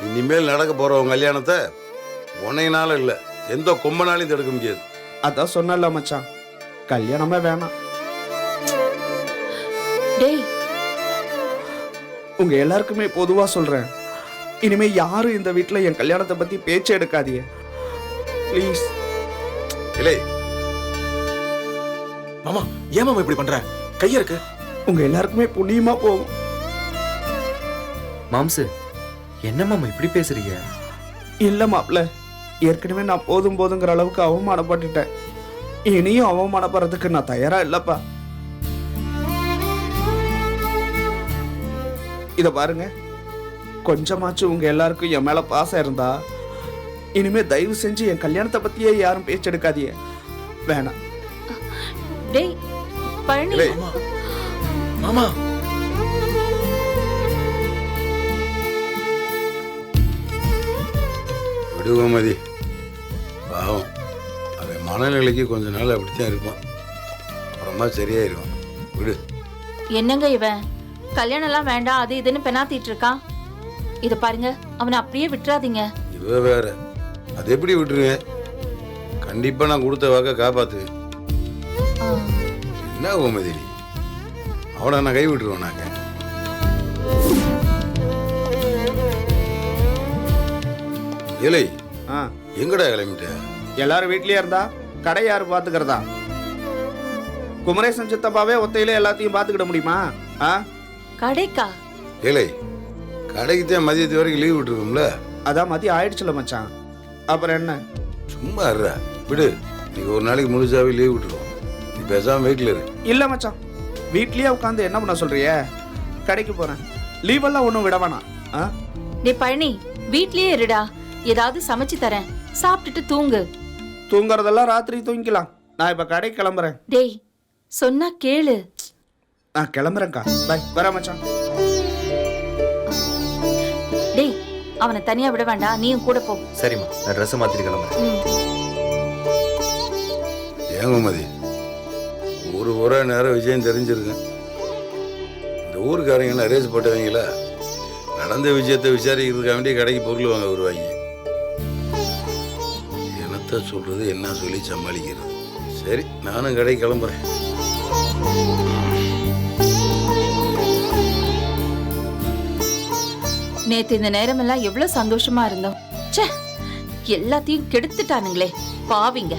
இனிமேல் நடக்க போற உன் கல்யாணத்தை உன்னையினால இல்ல எந்த கொம்பனாலையும் தடுக்க முடியாது. அதான் சொன்னல மச்சான், கல்யாணமே வேணாம். டேய், உங்க எல்லாருக்குமே பொதுவா சொல்றேன், இனிமே யாரும் இந்த வீட்டுல என் கல்யாணத்தை பத்தி பேச்சு எடுக்காதீங்க ப்ளீஸ். இல்லை மாமா, ஏன் மாமா இப்படி பண்ற? கைய இருக்கு. உங்க எல்லாருக்குமே புண்ணியமா போகும். மாம்சு, என்ன மாமா இப்படி பேசுறீங்க? இல்ல மாப்ள, ஏற்கனவே நான் போதும் போதுங்கிற அளவுக்கு அவமானப்பட்டுட்டேன். இனியும் அவமானப்படுறதுக்கு நான் தயாரா இல்லப்பா. இத பாருங்க, கொஞ்சமாச்சும் உங்க எல்லாருக்கும் என் மேல பாசம் இருந்தா இனிமே தயவு செஞ்சு என் கல்யாணத்தை பத்தியே யாரும் பேச்செடுக்காதீங்க. வேணாம். டேய் பழனி. இல்லை மாமா, விடுவோமதி பாவம், அவன் மனநிலைக்கு கொஞ்ச நாள் அப்படித்தான் இருப்பான், அப்புறமா சரியாயிருவான். விடு. என்னங்க இவன் கல்யாணம் எல்லாம் வேண்டாம் அது இதுன்னு பெனாத்திட்டு இருக்கான். இத பாருங்க, அவனை அப்படியே விட்டுறாதீங்க. இவ வேற, அது எப்படி விட்டுருவேன்? கண்டிப்பா நான் கொடுத்த வாக்க காப்பாத்துவேன். என்ன கோமதி, அவனை நான் கை விட்டுருவேன். நாங்க இலை எங்கடா கிளம்பிட்ட? எல்லாரும் வீட்லயே இருந்தா கடை யாரு பாத்துக்கிறதா? குமரேசன் சித்தப்பாவே ஒத்தையில எல்லாத்தையும் பாத்துக்கிட முடியுமா? கடைக்கா? இலை கடைக்கு தான் மதியத்து வரைக்கும் லீவ் விட்டுருக்கோம்ல. அதான் மதியம் ஆயிடுச்சுல மச்சான், அப்புறம் என்ன? சும்மா இருடா, விடு. நீங்க ஒரு நாளைக்கு முழுசாவே லீவ் விட்டுருவோம். நீ பேசாம வீட்டுல இரு. இல்ல மச்சான், வீட்லயே உட்காந்து என்ன பண்ண சொல்றிய? கடைக்கு போறேன், லீவ் எல்லாம் ஒண்ணும் விட வேணாம். டேய் பழனி, வீட்லயே இருடா, ஏதாவது சமைச்சு தரேன், சாப்பிட்டுட்டு தூங்கு. தூங்குறதெல்லாம் ராத்திரி தூங்கிக்கலாம். நான் இப்ப கடைக்கு கிளம்புறேன். டேய் சொன்னா கேளு. நான் கிளம்புறேன்க்கா, பை. வரேன் மச்சான். டேய் அவனை தனியா விட வேண்டாம், நீயும் கூட போ. சரிம்மா, நான் ட்ரெஸ் மாத்திட்டு கிளம்புறேன். ஏன் கோமதி, ஒரே நேரம் விஷயம் தெரிஞ்சிருக்கேன். இந்த ஊருக்காரங்க என்ன ரேஸ் போட்டவங்களா? நடந்த விஷயத்தை விசாரிக்கிறதுக்காக வேண்டிய கடைக்கு பொருள் வாங்க வருவாங்க. என்னத்த சொல்றது, என்ன சொல்லி சமாளிக்கிறது? சரி, நானும் கடைக்கு கிளம்புறேன். நேத்து இந்த நேரம் எல்லாம் எவ்வளவு சந்தோஷமா இருந்தோம். ச்சே, எல்லாத்தையும் கெடுத்துட்டானுங்களே பாவிங்க.